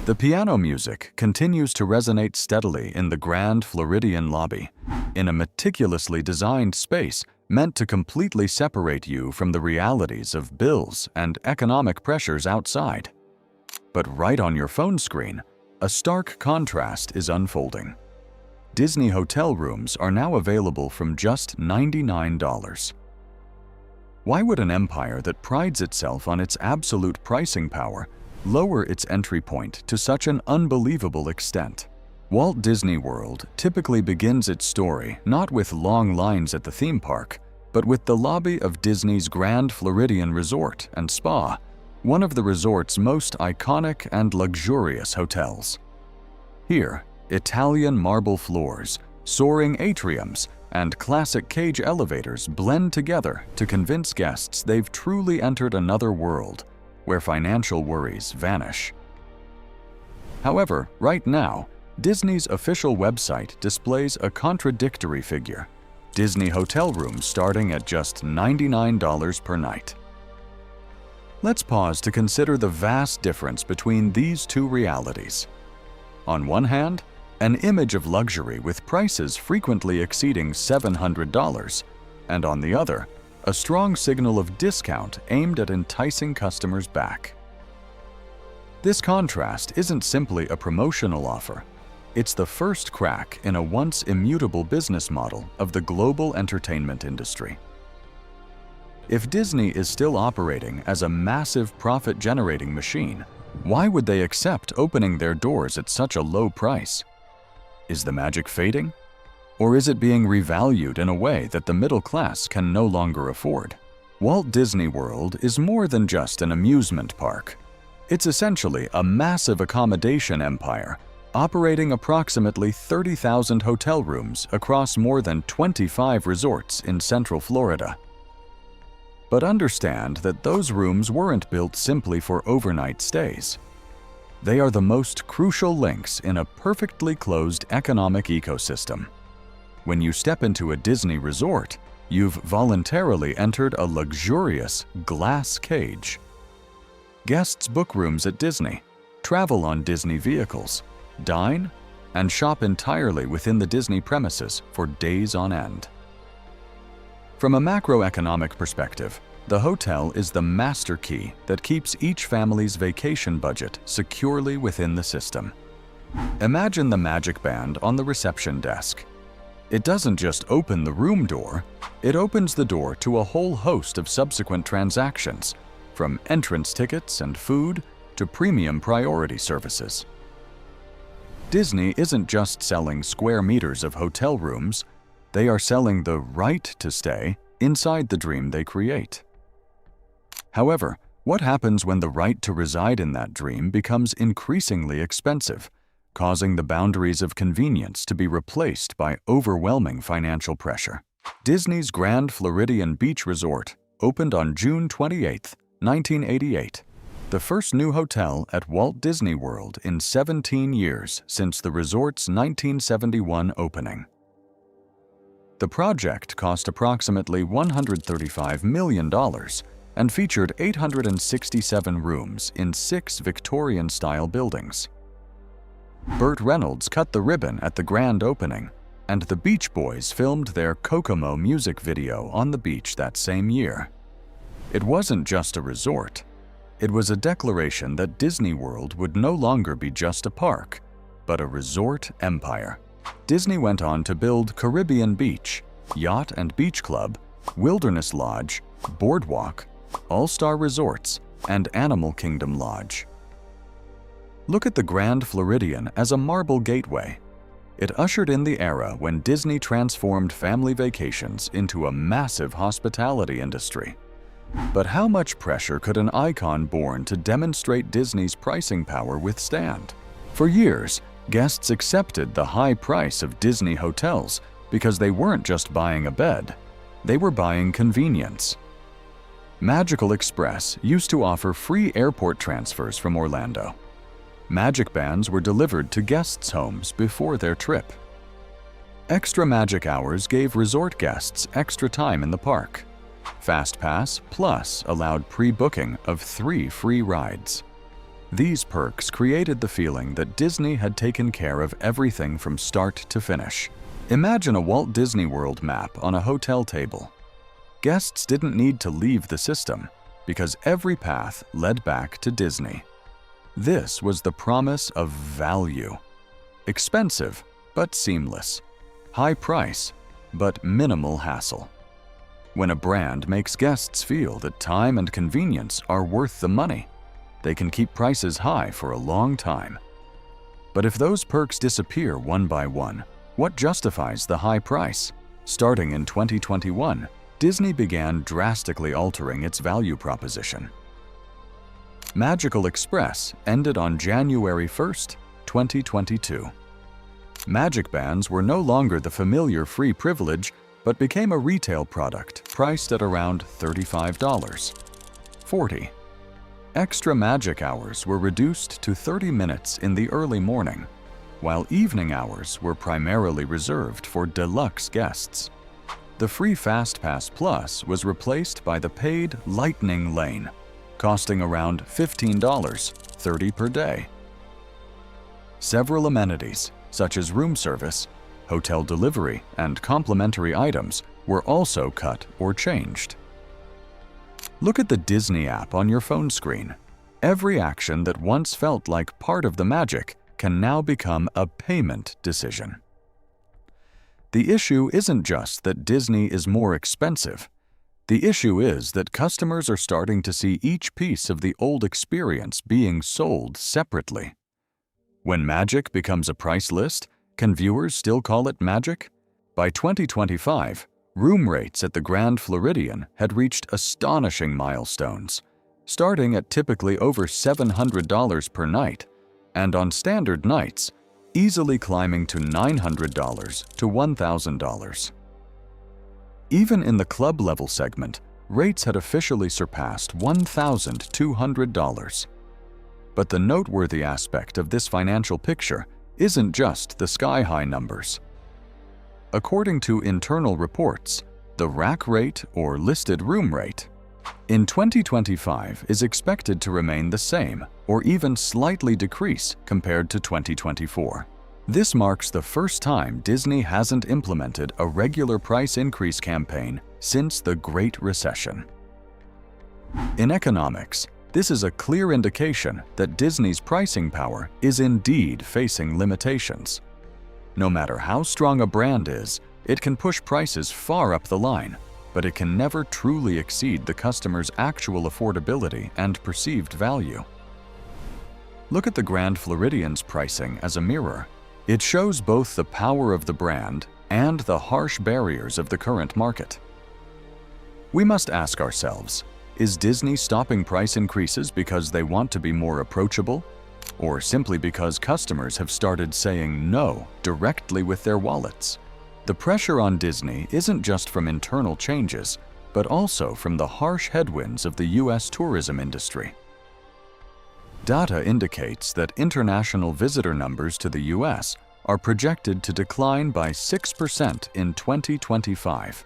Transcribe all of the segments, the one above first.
The piano music continues to resonate steadily in the Grand Floridian lobby, in a meticulously designed space meant to completely separate you from the realities of bills and economic pressures outside. But right on your phone screen, a stark contrast is unfolding. Disney hotel rooms are now available from just $99. Why would an empire that prides itself on its absolute pricing power lower its entry point to such an unbelievable extent? Walt Disney World typically begins its story not with long lines at the theme park, but with the lobby of Disney's Grand Floridian Resort and Spa, one of the resort's most iconic and luxurious hotels. Here, Italian marble floors, soaring atriums, and classic cage elevators blend together to convince guests they've truly entered another world where financial worries vanish. However, right now, Disney's official website displays a contradictory figure: Disney hotel rooms starting at just $99 per night. Let's pause to consider the vast difference between these two realities. On one hand, an image of luxury with prices frequently exceeding $700, and on the other, a strong signal of discount aimed at enticing customers back. This contrast isn't simply a promotional offer. It's the first crack in a once immutable business model of the global entertainment industry. If Disney is still operating as a massive profit-generating machine, why would they accept opening their doors at such a low price? Is the magic fading? Or is it being revalued in a way that the middle class can no longer afford? Walt Disney World is more than just an amusement park. It's essentially a massive accommodation empire, operating approximately 30,000 hotel rooms across more than 25 resorts in Central Florida. But understand that those rooms weren't built simply for overnight stays. They are the most crucial links in a perfectly closed economic ecosystem. When you step into a Disney resort, you've voluntarily entered a luxurious glass cage. Guests book rooms at Disney, travel on Disney vehicles, dine, and shop entirely within the Disney premises for days on end. From a macroeconomic perspective, the hotel is the master key that keeps each family's vacation budget securely within the system. Imagine the magic band on the reception desk. It doesn't just open the room door, it opens the door to a whole host of subsequent transactions, from entrance tickets and food to premium priority services. Disney isn't just selling square meters of hotel rooms, they are selling the right to stay inside the dream they create. However, what happens when the right to reside in that dream becomes increasingly expensive, causing the boundaries of convenience to be replaced by overwhelming financial pressure? Disney's Grand Floridian Beach Resort opened on June 28, 1988, the first new hotel at Walt Disney World in 17 years since the resort's 1971 opening. The project cost approximately $135 million and featured 867 rooms in 6 Victorian-style buildings. Burt Reynolds cut the ribbon at the grand opening, and the Beach Boys filmed their Kokomo music video on the beach that same year. It wasn't just a resort. It was a declaration that Disney World would no longer be just a park, but a resort empire. Disney went on to build Caribbean Beach, Yacht and Beach Club, Wilderness Lodge, Boardwalk, All-Star Resorts, and Animal Kingdom Lodge. Look at the Grand Floridian as a marble gateway. It ushered in the era when Disney transformed family vacations into a massive hospitality industry. But how much pressure could an icon born to demonstrate Disney's pricing power withstand? For years, guests accepted the high price of Disney hotels because they weren't just buying a bed, they were buying convenience. Magical Express used to offer free airport transfers from Orlando. Magic bands were delivered to guests' homes before their trip. Extra Magic Hours gave resort guests extra time in the park. FastPass Plus allowed pre-booking of 3 free rides. These perks created the feeling that Disney had taken care of everything from start to finish. Imagine a Walt Disney World map on a hotel table. Guests didn't need to leave the system because every path led back to Disney. This was the promise of value. Expensive, but seamless. High price, but minimal hassle. When a brand makes guests feel that time and convenience are worth the money, they can keep prices high for a long time. But if those perks disappear one by one, what justifies the high price? Starting in 2021, Disney began drastically altering its value proposition. Magical Express ended on January 1st, 2022. Magic Bands were no longer the familiar free privilege, but became a retail product priced at around $35.40. Extra magic hours were reduced to 30 minutes in the early morning, while evening hours were primarily reserved for deluxe guests. The free FastPass Plus was replaced by the paid Lightning Lane, costing around $15.30 per day. Several amenities, such as room service, hotel delivery, and complimentary items, were also cut or changed. Look at the Disney app on your phone screen. Every action that once felt like part of the magic can now become a payment decision. The issue isn't just that Disney is more expensive. The issue is that customers are starting to see each piece of the old experience being sold separately. When magic becomes a price list, can viewers still call it magic? By 2025, room rates at the Grand Floridian had reached astonishing milestones, starting at typically over $700 per night, and on standard nights, easily climbing to $900 to $1,000. Even in the club-level segment, rates had officially surpassed $1,200. But the noteworthy aspect of this financial picture isn't just the sky-high numbers. According to internal reports, the rack rate or listed room rate in 2025 is expected to remain the same or even slightly decrease compared to 2024. This marks the first time Disney hasn't implemented a regular price increase campaign since the Great Recession. In economics, this is a clear indication that Disney's pricing power is indeed facing limitations. No matter how strong a brand is, it can push prices far up the line, but it can never truly exceed the customer's actual affordability and perceived value. Look at the Grand Floridian's pricing as a mirror. It shows both the power of the brand and the harsh barriers of the current market. We must ask ourselves, is Disney stopping price increases because they want to be more approachable, or simply because customers have started saying no directly with their wallets? The pressure on Disney isn't just from internal changes, but also from the harsh headwinds of the U.S. tourism industry. Data indicates that international visitor numbers to the U.S. are projected to decline by 6% in 2025,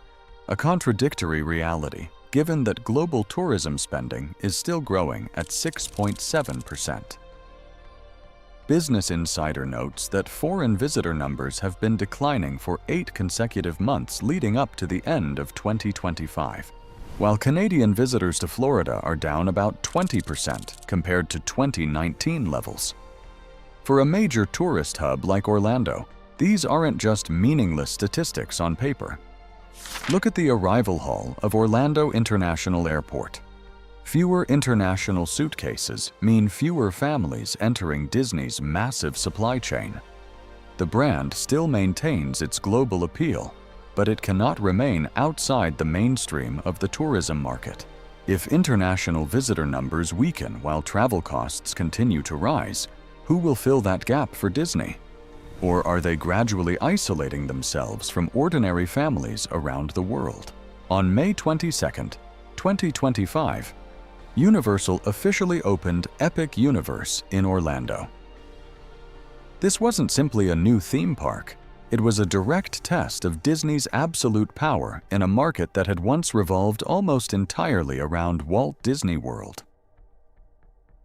a contradictory reality given that global tourism spending is still growing at 6.7%. Business Insider notes that foreign visitor numbers have been declining for 8 consecutive months leading up to the end of 2025, while Canadian visitors to Florida are down about 20% compared to 2019 levels. For a major tourist hub like Orlando, these aren't just meaningless statistics on paper. Look at the arrival hall of Orlando International Airport. Fewer international suitcases mean fewer families entering Disney's massive supply chain. The brand still maintains its global appeal, but it cannot remain outside the mainstream of the tourism market. If international visitor numbers weaken while travel costs continue to rise, who will fill that gap for Disney? Or are they gradually isolating themselves from ordinary families around the world? On May 22, 2025, Universal officially opened Epic Universe in Orlando. This wasn't simply a new theme park. It was a direct test of Disney's absolute power in a market that had once revolved almost entirely around Walt Disney World.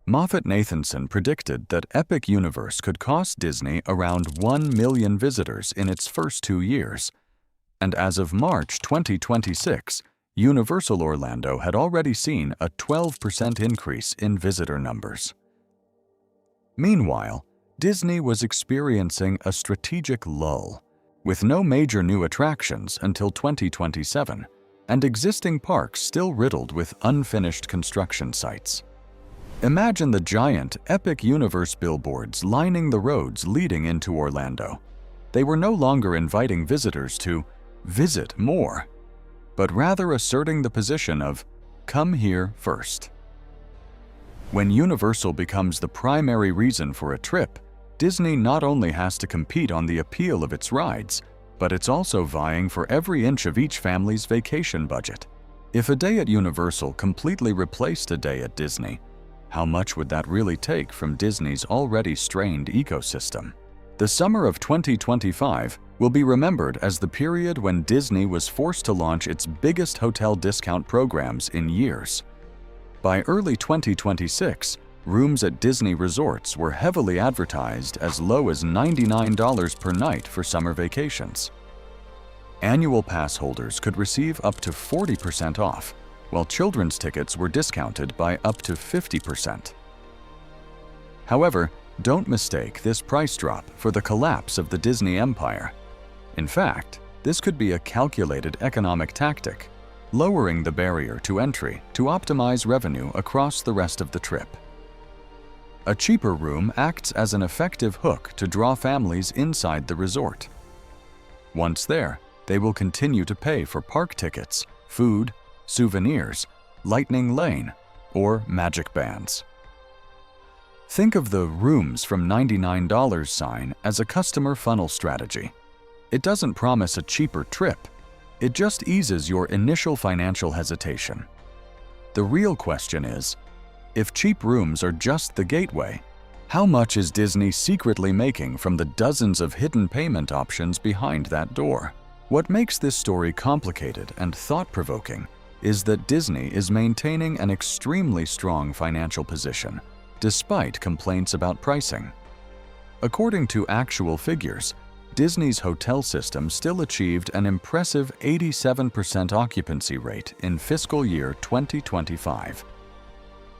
Moffett-Nathanson predicted that Epic Universe could cost Disney around 1 million visitors in its first 2 years, and as of March 2026, Universal Orlando had already seen a 12% increase in visitor numbers. Meanwhile, Disney was experiencing a strategic lull, with no major new attractions until 2027, and existing parks still riddled with unfinished construction sites. Imagine the giant Epic Universe billboards lining the roads leading into Orlando. They were no longer inviting visitors to visit more, but rather asserting the position of "come here first." When Universal becomes the primary reason for a trip, Disney not only has to compete on the appeal of its rides, but it's also vying for every inch of each family's vacation budget. If a day at Universal completely replaced a day at Disney, how much would that really take from Disney's already strained ecosystem? The summer of 2025 will be remembered as the period when Disney was forced to launch its biggest hotel discount programs in years. By early 2026, rooms at Disney resorts were heavily advertised as low as $99 per night for summer vacations. Annual pass holders could receive up to 40% off, while children's tickets were discounted by up to 50%. However, don't mistake this price drop for the collapse of the Disney empire. In fact, this could be a calculated economic tactic, lowering the barrier to entry to optimize revenue across the rest of the trip. A cheaper room acts as an effective hook to draw families inside the resort. Once there, they will continue to pay for park tickets, food, souvenirs, Lightning Lane, or Magic Bands. Think of the "rooms from $99" sign as a customer funnel strategy. It doesn't promise a cheaper trip. It just eases your initial financial hesitation. The real question is, if cheap rooms are just the gateway, how much is Disney secretly making from the dozens of hidden payment options behind that door? What makes this story complicated and thought-provoking is that Disney is maintaining an extremely strong financial position, despite complaints about pricing. According to actual figures, Disney's hotel system still achieved an impressive 87% occupancy rate in fiscal year 2025.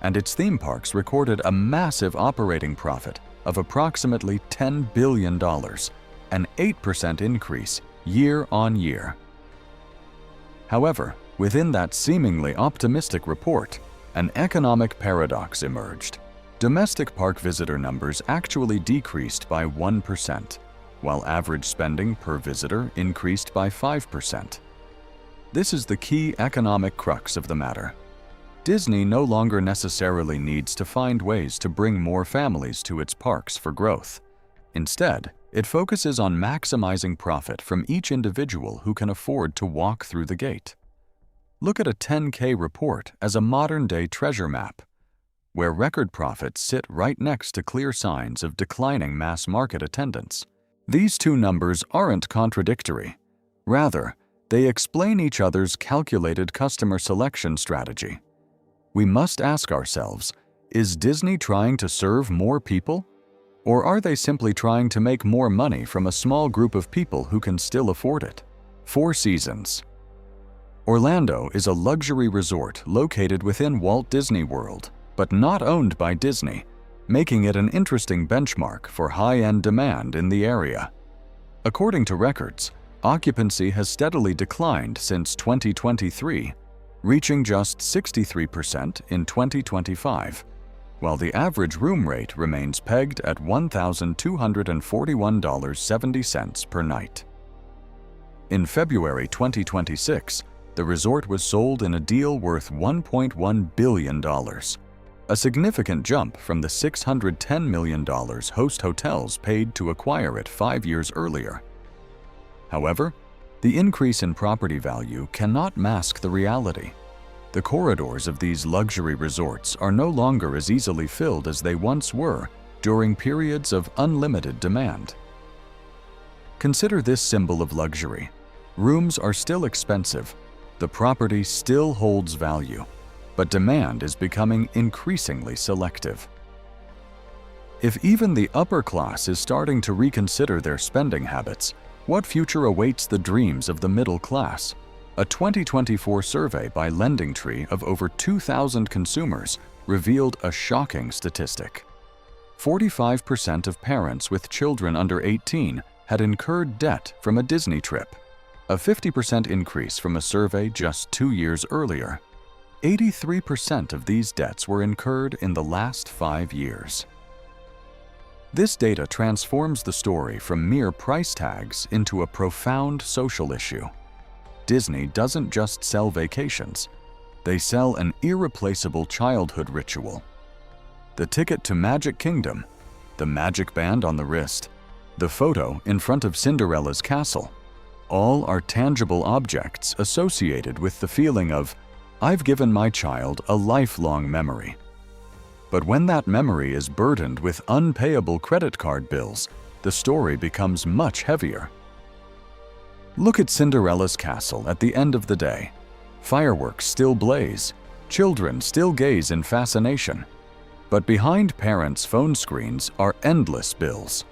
And its theme parks recorded a massive operating profit of approximately $10 billion, an 8% increase year on year. However, within that seemingly optimistic report, an economic paradox emerged. Domestic park visitor numbers actually decreased by 1%, while average spending per visitor increased by 5%. This is the key economic crux of the matter. Disney no longer necessarily needs to find ways to bring more families to its parks for growth. Instead, it focuses on maximizing profit from each individual who can afford to walk through the gate. Look at a 10K report as a modern-day treasure map, where record profits sit right next to clear signs of declining mass market attendance. These two numbers aren't contradictory. Rather, they explain each other's calculated customer selection strategy. We must ask ourselves, is Disney trying to serve more people? Or are they simply trying to make more money from a small group of people who can still afford it? Four Seasons. Orlando is a luxury resort located within Walt Disney World, but not owned by Disney, making it an interesting benchmark for high-end demand in the area. According to records, occupancy has steadily declined since 2023, reaching just 63% in 2025, while the average room rate remains pegged at $1,241.70 per night. In February 2026, the resort was sold in a deal worth $1.1 billion, a significant jump from the $610 million Host Hotels paid to acquire it 5 years earlier. However, the increase in property value cannot mask the reality. The corridors of these luxury resorts are no longer as easily filled as they once were during periods of unlimited demand. Consider this symbol of luxury. Rooms are still expensive, the property still holds value, but demand is becoming increasingly selective. If even the upper class is starting to reconsider their spending habits, what future awaits the dreams of the middle class? A 2024 survey by LendingTree of over 2,000 consumers revealed a shocking statistic. 45% of parents with children under 18 had incurred debt from a Disney trip, a 50% increase from a survey just 2 years earlier. 83% of these debts were incurred in the last 5 years. This data transforms the story from mere price tags into a profound social issue. Disney doesn't just sell vacations, they sell an irreplaceable childhood ritual. The ticket to Magic Kingdom, the magic band on the wrist, the photo in front of Cinderella's castle, all are tangible objects associated with the feeling of, "I've given my child a lifelong memory." But when that memory is burdened with unpayable credit card bills, the story becomes much heavier. Look at Cinderella's castle at the end of the day. Fireworks still blaze, children still gaze in fascination. But behind parents' phone screens are endless bills.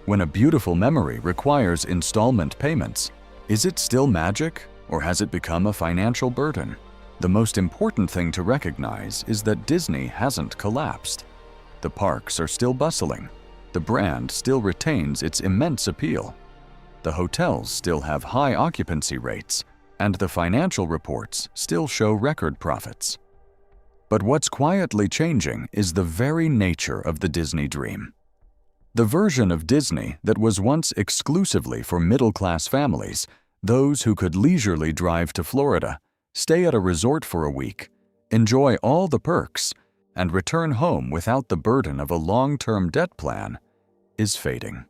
When a beautiful memory requires installment payments, is it still magic, or has it become a financial burden? The most important thing to recognize is that Disney hasn't collapsed. The parks are still bustling. The brand still retains its immense appeal. The hotels still have high occupancy rates, and the financial reports still show record profits. But what's quietly changing is the very nature of the Disney dream. The version of Disney that was once exclusively for middle-class families, those who could leisurely drive to Florida, stay at a resort for a week, enjoy all the perks, and return home without the burden of a long-term debt plan, is fading.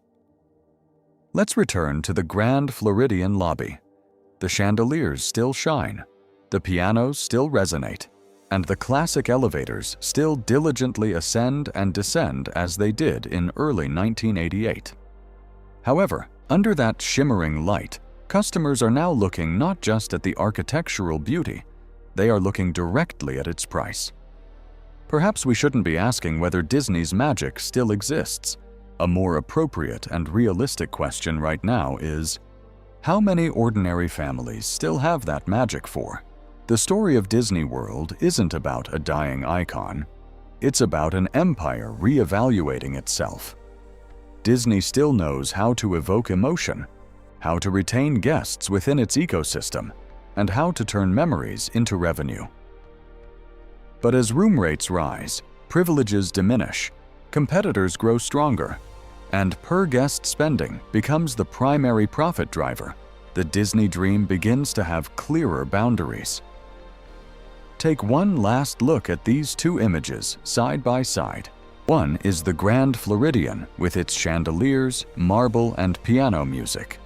Let's return to the Grand Floridian lobby. The chandeliers still shine, the pianos still resonate, and the classic elevators still diligently ascend and descend as they did in early 1988. However, under that shimmering light, customers are now looking not just at the architectural beauty, they are looking directly at its price. Perhaps we shouldn't be asking whether Disney's magic still exists. A more appropriate and realistic question right now is, how many ordinary families still have that magic for? The story of Disney World isn't about a dying icon. It's about an empire reevaluating itself. Disney still knows how to evoke emotion, how to retain guests within its ecosystem, and how to turn memories into revenue. But as room rates rise, privileges diminish, competitors grow stronger, and per-guest spending becomes the primary profit driver, the Disney dream begins to have clearer boundaries. Take one last look at these two images side by side. One is the Grand Floridian with its chandeliers, marble, and piano music.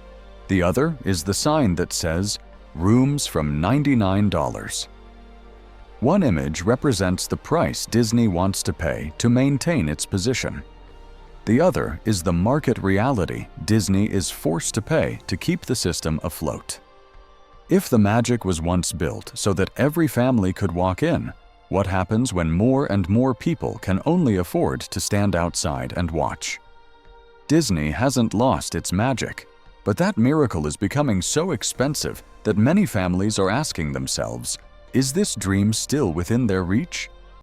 The other is the sign that says, "Rooms from $99." One image represents the price Disney wants to pay to maintain its position. The other is the market reality Disney is forced to pay to keep the system afloat. If the magic was once built so that every family could walk in, what happens when more and more people can only afford to stand outside and watch? Disney hasn't lost its magic, but that miracle is becoming so expensive that many families are asking themselves, is this dream still within their reach?